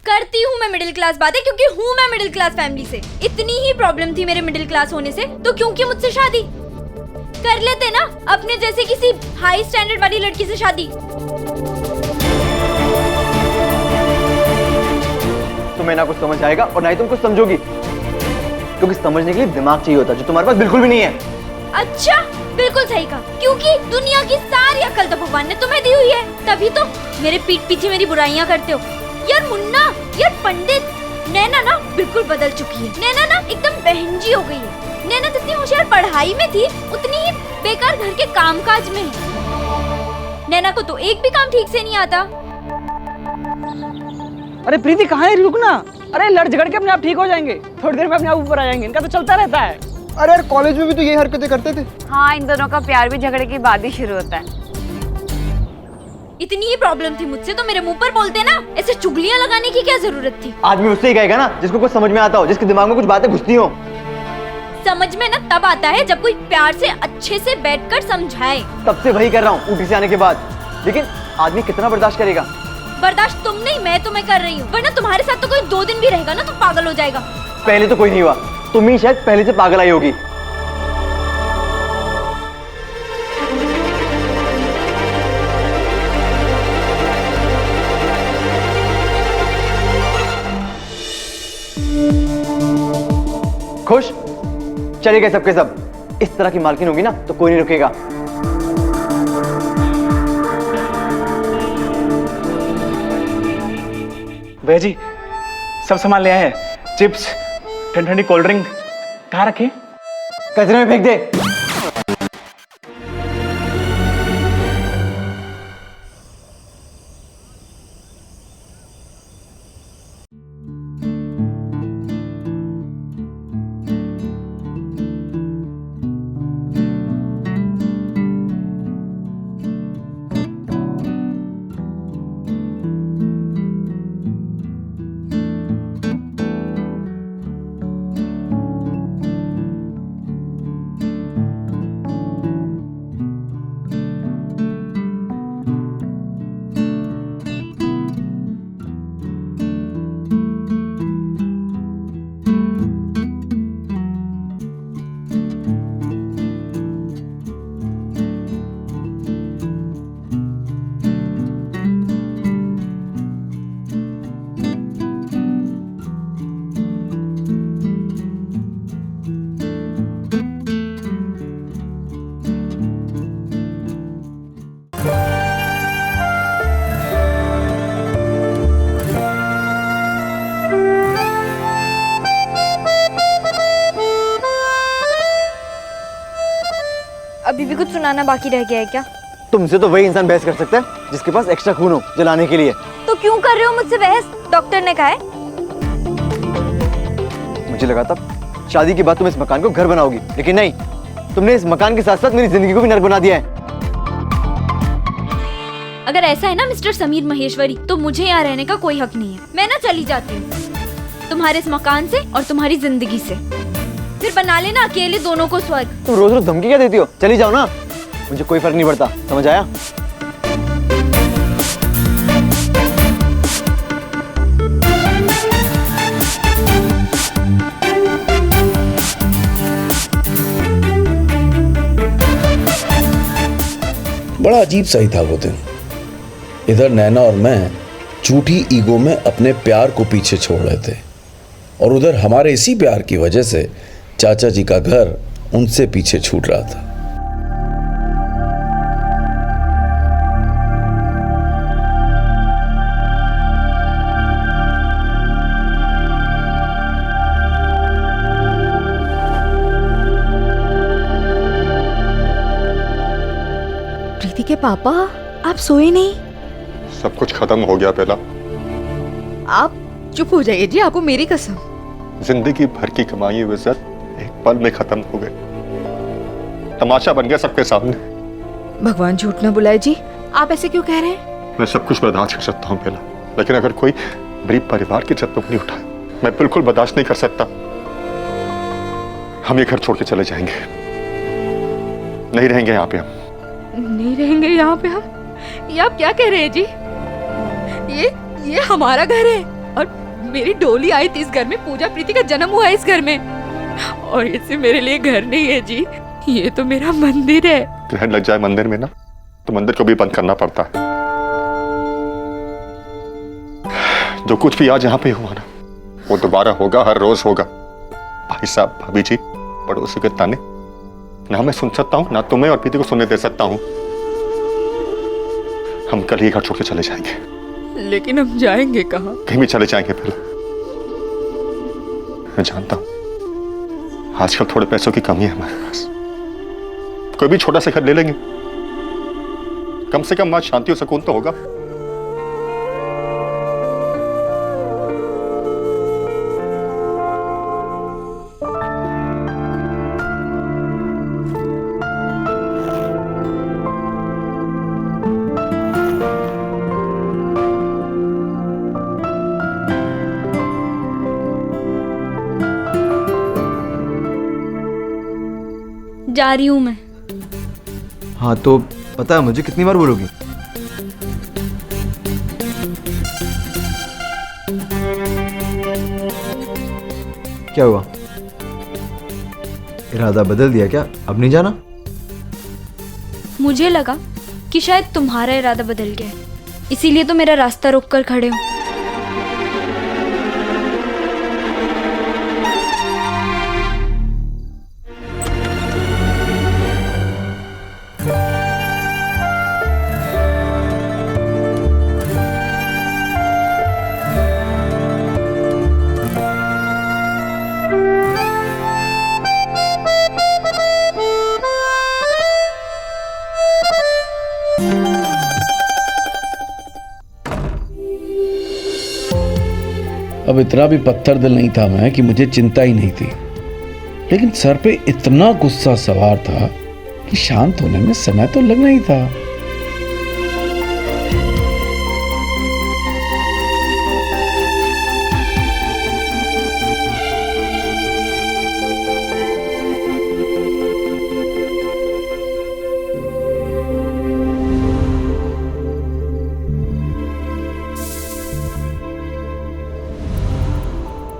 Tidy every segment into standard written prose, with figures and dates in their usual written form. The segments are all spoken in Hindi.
करती हूँ मैं मिडिल क्लास बातें क्योंकि हूँ मैं मिडिल क्लास फैमिली से। इतनी ही प्रॉब्लम थी मेरे मिडिल क्लास होने से तो क्यों की मुझसे शादी कर लेते ना, अपने जैसे किसी हाई स्टैंडर्ड वाली लड़की से शादी। तुम्हें ना कुछ समझ आएगा और ना ही तुम कुछ समझोगी, क्योंकि समझने के लिए दिमाग चाहिए होता है जो तुम्हारे पास बिल्कुल भी नहीं है। अच्छा, बिल्कुल सही कहा, क्योंकि दुनिया की सारी अकल तो भगवान ने तुम्हें दी हुई है, तभी तो मेरे पीठ पीछे मेरी बुराइयां करते हो। यार मुन्ना, यार पंडित, नैना ना बिल्कुल बदल चुकी है। नैना ना एकदम बहनजी हो गई है। नैना जितनी होशियार पढ़ाई में थी उतनी ही बेकार घर के कामकाज में है। नैना को तो एक भी काम ठीक से नहीं आता। अरे प्रीति कहाँ है, रुक ना। अरे लड़ झगड़ के अपने आप ठीक हो जाएंगे, थोड़ी देर में अपने आप ऊपर आ जाएंगे, इनका तो चलता रहता है। अरे यार कॉलेज में भी तो यही हरकतें करते थे। हाँ, इन दोनों का प्यार भी झगड़े के बाद ही शुरू होता है। इतनी ही प्रॉब्लम थी मुझसे तो मेरे मुंह पर बोलते ना, ऐसे चुगलियां लगाने की क्या जरूरत थी। आदमी उससे ही कहेगा ना जिसको कुछ समझ में आता हो, जिसके दिमाग में कुछ बातें घुसती हो। समझ में ना तब आता है जब कोई प्यार से अच्छे से बैठकर समझाए। तब से वही कर रहा हूँ ऊटी से आने के बाद, लेकिन आदमी कितना बर्दाश्त करेगा। बर्दाश्त तुम नहीं, मैं तुम्हें कर रही हूँ, वरना तुम्हारे साथ तो कोई 2 दिन भी रहेगा ना तो पागल हो जाएगा। पहले तो कोई नहीं हुआ, तुम ही शायद पहले से पागल आई होगी। खुश? चले गए सबके सब। इस तरह की मालकिन होगी ना तो कोई नहीं रुकेगा। भैया जी, सब सामान ले आए हैं। चिप्स, ठंडी ठंडी कोल्ड ड्रिंक कहाँ रखी? कचरे में फेंक दे। अभी भी कुछ सुनाना बाकी रह गया है क्या? तुमसे तो वही इंसान बहस कर सकता है जिसके पास एक्स्ट्रा खून हो जलाने के लिए। तो क्यों कर रहे हो मुझसे बहस? डॉक्टर ने कहा है। मुझे लगा था शादी के बाद तुम इस मकान को घर बनाओगी, लेकिन नहीं, तुमने इस मकान के साथ साथ मेरी जिंदगी को भी नर्क बना दिया है। अगर ऐसा है ना मिस्टर समीर महेश्वरी, तो मुझे यहाँ रहने का कोई हक नहीं है। मैं ना चली जाती हूँ तुम्हारे इस मकान से और तुम्हारी जिंदगी से। फिर बना लेना अकेले दोनों को स्वर्ग। तुम रोज रोज धमकी क्या देती हो? चली जाओ ना, मुझे कोई फर्क नहीं पड़ता, समझ आया? बड़ा अजीब सा ही था वो दिन। इधर नैना और मैं झूठी ईगो में अपने प्यार को पीछे छोड़ रहे थे, और उधर हमारे इसी प्यार की वजह से चाचा जी का घर उनसे पीछे छूट रहा था। प्रीति के पापा, आप सोए नहीं? सब कुछ खत्म हो गया बेला। आप चुप हो जाइए जी, आपको मेरी कसम। जिंदगी भर की कमाई हुई इज्जत एक पल में खत्म हो गई। तमाशा बन गया सबके सामने। भगवान झूठ न बुलाए जी, आप ऐसे क्यों कह रहे हैं? मैं सब कुछ बर्दाश्त कर सकता हूँ बेला, लेकिन अगर कोई गरीब परिवार की इज्जत नहीं उठाए, मैं बिल्कुल बर्दाश्त नहीं कर सकता। हम ये घर छोड़ के चले जाएंगे, नहीं रहेंगे यहाँ पे हम। नहीं रहेंगे यहाँ पे हम? ये आप क्या कह रहे हैं जी? ये हमारा घर है। और मेरी डोली आई थी इस घर में, पूजा प्रीति का जन्म हुआ है इस घर में, और इसे मेरे लिए घर नहीं है जी, ये तो मेरा मंदिर है। ग्रहण लग जाए मंदिर में ना तो मंदिर को भी बंद करना पड़ता है। जो कुछ भी आज यहाँ पे हुआ ना वो दोबारा होगा, हर रोज होगा। भाई साहब, भाभी जी, पड़ोसी के ताने ना मैं सुन सकता हूँ, ना तुम्हें और प्रीति को सुनने दे सकता हूँ। हम कल ही घर छोड़ के चले जाएंगे। लेकिन हम जाएंगे कहाँ? कहीं भी चले जाएंगे। पहले मैं जानता हूँ आजकल थोड़े पैसों की कमी है हमारे पास, कोई भी छोटा सा घर ले लेंगे, कम से कम वहां शांति और सुकून तो होगा। जा रही हूं मैं। हाँ तो पता है मुझे, कितनी बार बोलोगी? क्या हुआ? इरादा बदल दिया क्या? अब नहीं जाना? मुझे लगा कि शायद तुम्हारा इरादा बदल गया है, इसीलिए तो मेरा रास्ता रोक कर खड़े हो। अब इतना भी पत्थर दिल नहीं था मैं कि मुझे चिंता ही नहीं थी, लेकिन सर पे इतना गुस्सा सवार था कि शांत होने में समय तो लगना ही था।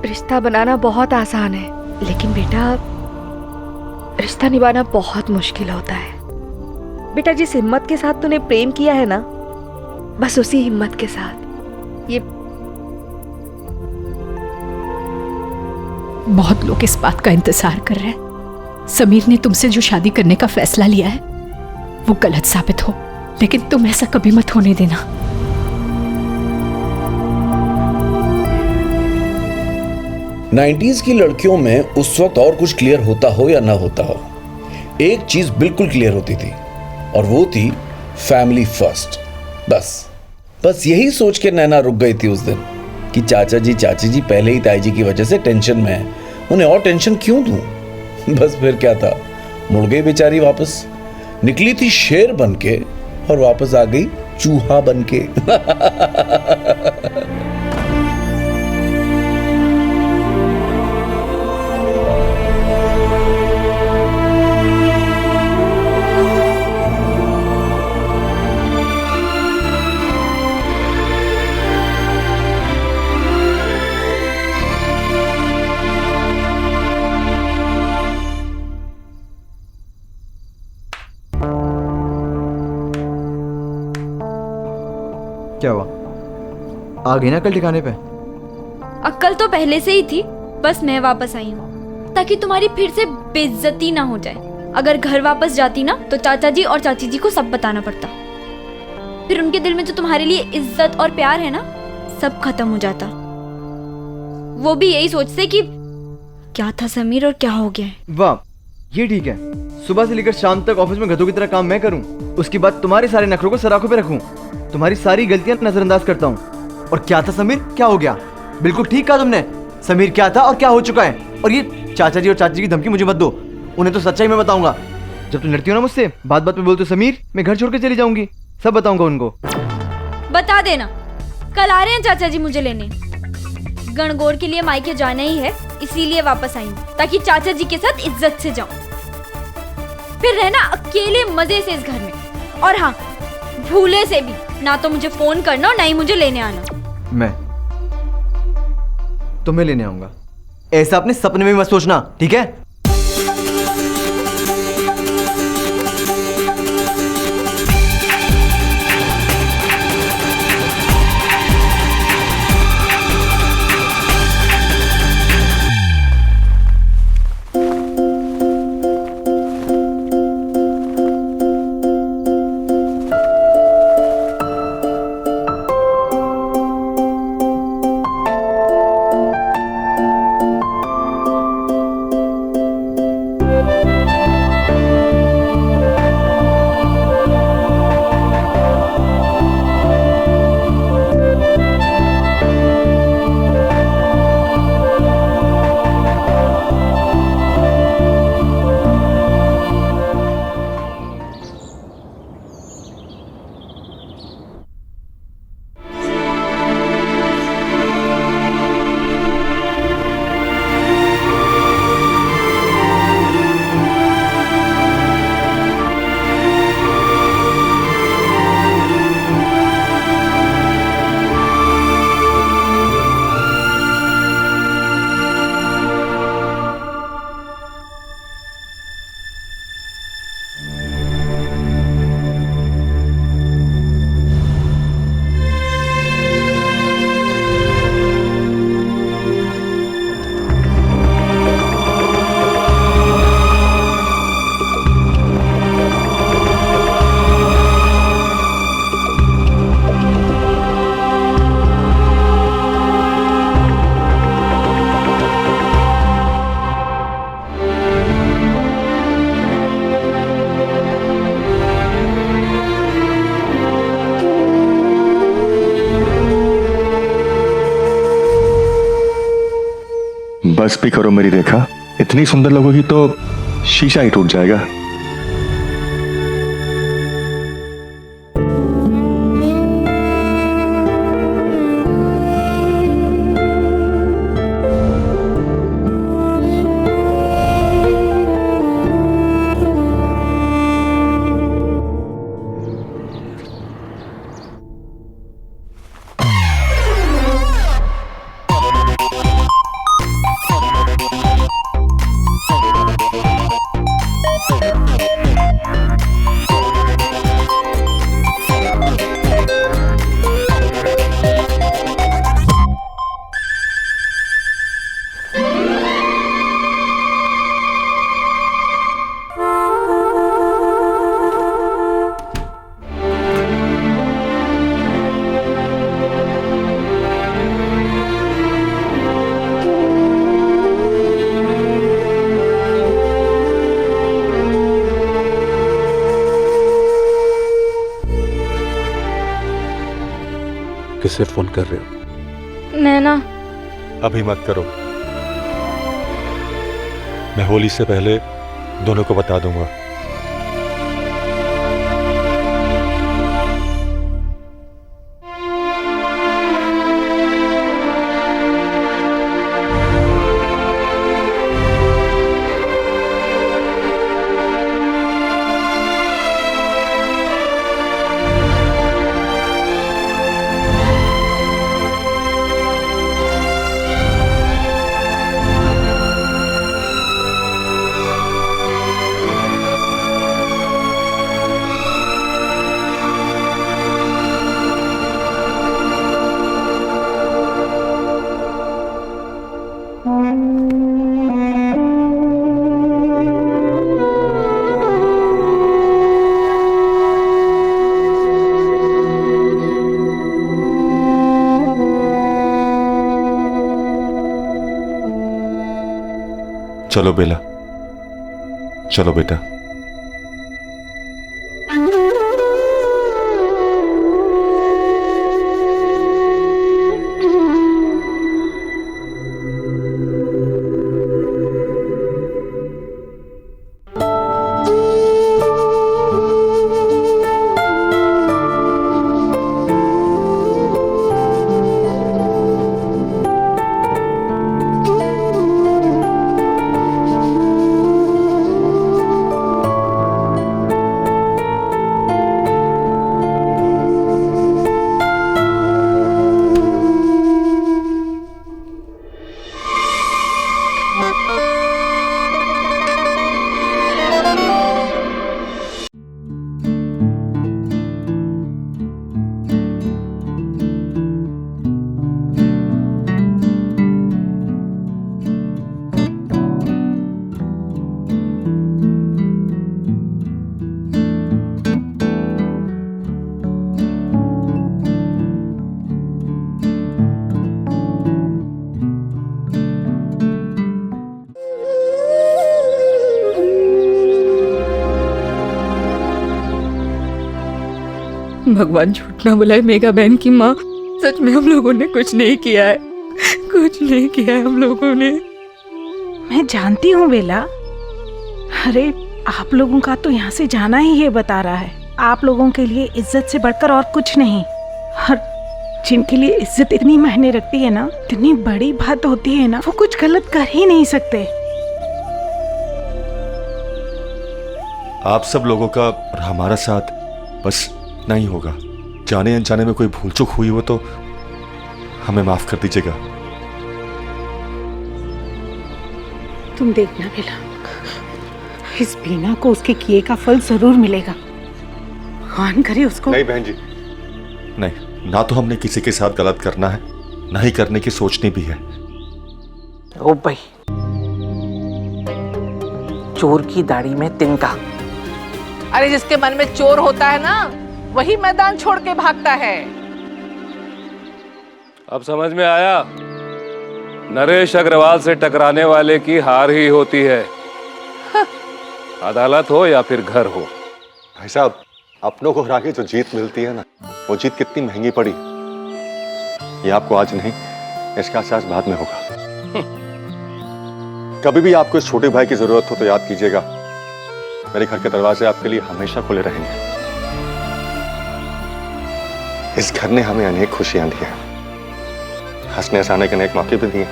रिश्ता बनाना बहुत आसान है, लेकिन बेटा रिश्ता निभाना बहुत मुश्किल होता है। बेटा जिस हिम्मत के साथ तूने प्रेम किया है ना, बस उसी हिम्मत के साथ ये। बहुत लोग इस बात का इंतजार कर रहे हैं समीर ने तुमसे जो शादी करने का फैसला लिया है वो गलत साबित हो, लेकिन तुम ऐसा कभी मत होने देना। 90s की लड़कियों में उस वक्त और कुछ क्लियर होता हो या ना होता हो, एक चीज बिल्कुल क्लियर होती थी और वो थी फैमिली फर्स्ट। बस यही सोच के नैना रुक गई थी उस दिन कि चाची जी पहले ही ताई जी की वजह से टेंशन में है, उन्हें और टेंशन क्यों दूं। बस फिर क्या था, मुड़ गई बेचारी वापस, निकली थी शेर बनके और वापस आ गई चूहा बनके। क्या हुआ? आ गई ना कल ठिकाने पे? अक्ल तो पहले से ही थी, बस मैं वापस आई हूँ ताकि तुम्हारी फिर से बेइज्जती ना हो जाए। अगर घर वापस जाती ना तो चाचा जी और चाची जी को सब बताना पड़ता, फिर उनके दिल में जो तुम्हारे लिए इज्जत और प्यार है ना सब खत्म हो जाता। वो भी यही सोचते कि क्या था समीर और क्या हो गया है। वाह, ये ठीक है। सुबह से लेकर शाम तक ऑफिस में गधों की तरह काम मैं करूं, उसके बाद तुम्हारे सारे नखरों को सराखों पे रखूं, तुम्हारी सारी गलतियां नजरअंदाज करता हूं। और क्या था समीर, क्या हो गया? बिल्कुल ठीक कहा तुमने। समीर क्या था और क्या हो चुका है। और ये चाचा जी और चाची की धमकी मुझे मत दो, उन्हें तो सच्चाई मैं बताऊंगा। जब तुम लड़ती हो ना मुझसे, बात बात में बोलते हो समीर मैं घर छोड़ के चली जाऊंगी, सब बताऊंगा उनको। बता देना, कल आ रहे हैं चाचा जी मुझे लेने। गणगौर के लिए मायके जाना ही है, इसीलिए वापस आई हूँ ताकि चाचा जी के साथ इज्जत से जाऊं, फिर रहना अकेले मजे से इस घर में। और हाँ, भूले से भी ना तो मुझे फोन करना और ना ही मुझे लेने आना। तुम्हें लेने आऊंगा। ऐसा अपने सपने में भी मत सोचना, ठीक है? बस भी करो मेरी रेखा, इतनी सुंदर लगोगी तो शीशा ही टूट जाएगा। किसे फोन कर रहे हो? नैना। अभी मत करो, मैं होली से पहले दोनों को बता दूंगा। चलो बेला, चलो बेटा। भगवान झूठ ना बुलाए मेघा बहन की माँ, सच में हम लोगों ने कुछ नहीं किया है, कुछ नहीं किया है हम लोगों ने। मैं जानती हूँ बेला, अरे आप लोगों का तो यहाँ से जाना ही ये बता रहा है। आप लोगों के लिए इज्जत से बढ़कर और कुछ नहीं। और जिनके लिए इज्जत इतनी मायने रखती है ना, इतनी बड़ी बात होती है ना, वो कुछ गलत कर ही नहीं सकते। आप सब लोगों का और हमारा साथ बस नहीं होगा। जाने अनजाने में कोई भूल चूक हुई हो तो हमें माफ कर दीजिएगा। तुम देखना बेला, इस बीना को उसके किए का फल जरूर मिलेगा। भगवान करे उसको। नहीं बहन जी, नहीं, ना तो हमने किसी के साथ गलत करना है, ना ही करने की सोचनी भी है। ओ भाई, चोर की दाढ़ी में तिनका। अरे जिसके मन में चोर होता है ना, वही मैदान छोड़ के भागता है। अब समझ में आया, नरेश अग्रवाल से टकराने वाले की हार ही होती है, अदालत हो या फिर घर हो। भाई साहब, अपनों को हरा के जो जीत मिलती है ना, वो जीत कितनी महंगी पड़ी, ये आपको आज नहीं, इसका एहसास बाद में होगा। कभी भी आपको इस छोटे भाई की जरूरत हो तो याद कीजिएगा, मेरे घर के दरवाजे आपके लिए हमेशा खुले रहेंगे। इस घर ने हमें अनेक खुशियां दी हैं, हंसने हंसाने के अनेक मौके भी दिए,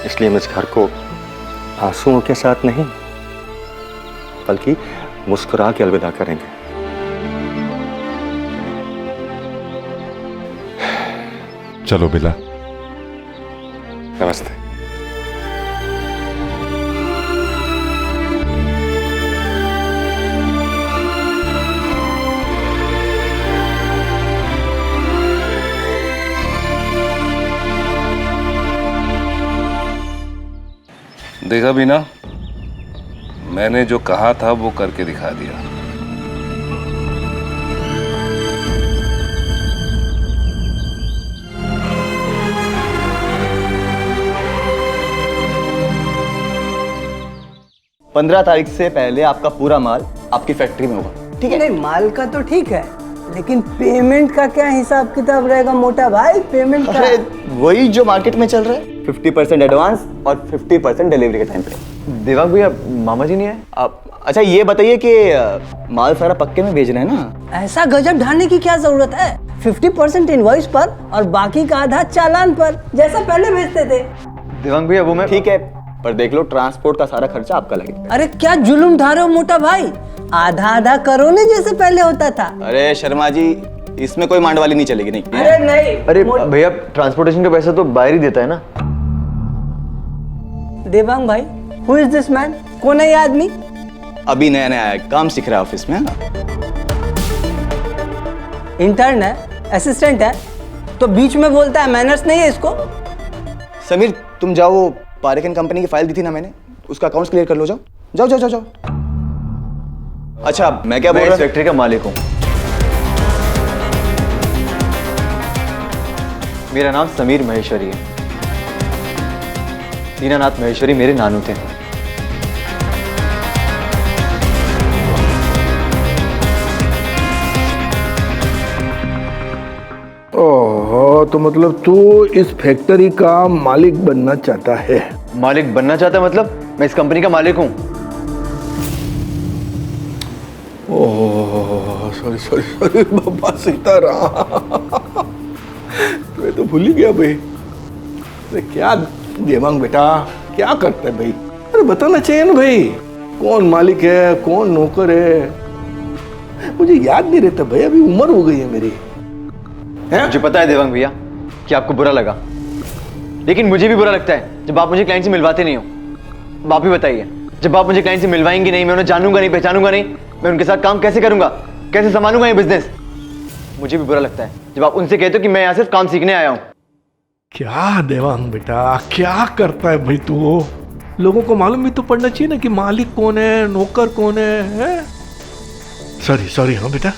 इसलिए हम इस घर को आंसुओं के साथ नहीं बल्कि मुस्कुरा के अलविदा करेंगे। चलो बिला, नमस्ते। देखा भी ना, मैंने जो कहा था वो करके दिखा दिया। पंद्रह तारीख से पहले आपका पूरा माल आपकी फैक्ट्री में होगा, ठीक है? नहीं, माल का तो ठीक है, लेकिन पेमेंट का क्या हिसाब किताब रहेगा मोटा भाई? पेमेंट का वही जो मार्केट में चल रहा है, 50% एडवांस और 50% डिलीवरी के टाइम पे। देवांग भैया, मामा जी नहीं है आप? अच्छा ये बताइए कि माल सारा पक्के में भेजना है ना? ऐसा गजब ढालने की क्या जरूरत है? 50% इनवॉइस पर और बाकी का आधा चालान पर, जैसा पहले भेजते थे। देवांग भैया वो मैं, ठीक है, पर देख लो ट्रांसपोर्ट का सारा खर्चा आपका लगेगा। अरे क्या जुलुम ढा रहे हो मोटा भाई, आधा आधा करो ना जैसे पहले होता था। अरे शर्मा जी, इसमें कोई मांड वाली नहीं चलेगी। नहीं, अरे नहीं, अरे भैया ट्रांसपोर्टेशन का पैसा तो बाहर ही देता है ना। देवांग भाई, हु इज दिस मैन? कौन है ये आदमी? अभी नया नया आया, काम सीख रहा है ऑफिस में। इंटर्न है, असिस्टेंट है, तो बीच में बोलता है, मैनर्स नहीं है इसको। समीर तुम जाओ, वो पारेख एंड कंपनी की फाइल दी थी ना मैंने, उसका अकाउंट्स क्लियर कर लो। जाओ जाओ जाओ जाओ जाओ। अच्छा मैं क्या बोल रहा हूँ, फैक्ट्री का मालिक हूँ। मेरा नाम समीर महेश्वरी है। दीनानाथ महेश्वरी मेरे नानू थे। ओहो, तो मतलब तू इस फैक्ट्री का मालिक बनना चाहता है? मालिक बनना चाहता है मतलब मैं इस कंपनी का मालिक हूँ। ओह सॉरी सॉरी सॉरी बाबा सीताराम, मैं तो भूल ही गया भाई। अरे क्या देवांग बेटा, क्या करता है भाई? अरे बताना चाहिए ना भाई, कौन मालिक है कौन नौकर है, मुझे याद नहीं रहता भाई, अभी उम्र हो गई है मेरी। मुझे पता है देवांग भैया कि आपको बुरा लगा, लेकिन मुझे भी बुरा लगता है जब आप मुझे क्लाइंट से मिलवाते नहीं हो। अब आप ही बताइए, जब आप मुझे क्लाइंट से मिलवाएंगे नहीं, मैं उन्हें जानूंगा नहीं, पहचानूंगा नहीं, मैं उनके साथ काम कैसे करूंगा, कैसे संभालूंगा ये बिजनेस? मुझे भी बुरा लगता है जब आप उनसे कहते हो कि मैं यहाँ सिर्फ काम सीखने आया हूँ। क्या देवांग बेटा क्या करता है भाई तू? लोगों को मालूम भी तो पड़ना चाहिए ना कि मालिक कौन है, नौकर कौन है? सॉरी सॉरी, हाँ बेटा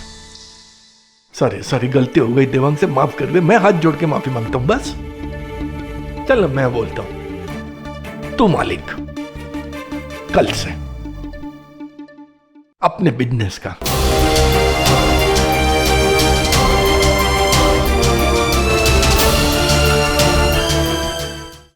सॉरी सॉरी, गलती हो गई, देवांग से माफ कर दे, मैं हाथ जोड़ के माफी मांगता हूं बस। चल मैं बोलता हूं, तू मालिक कल से अपने बिजनेस का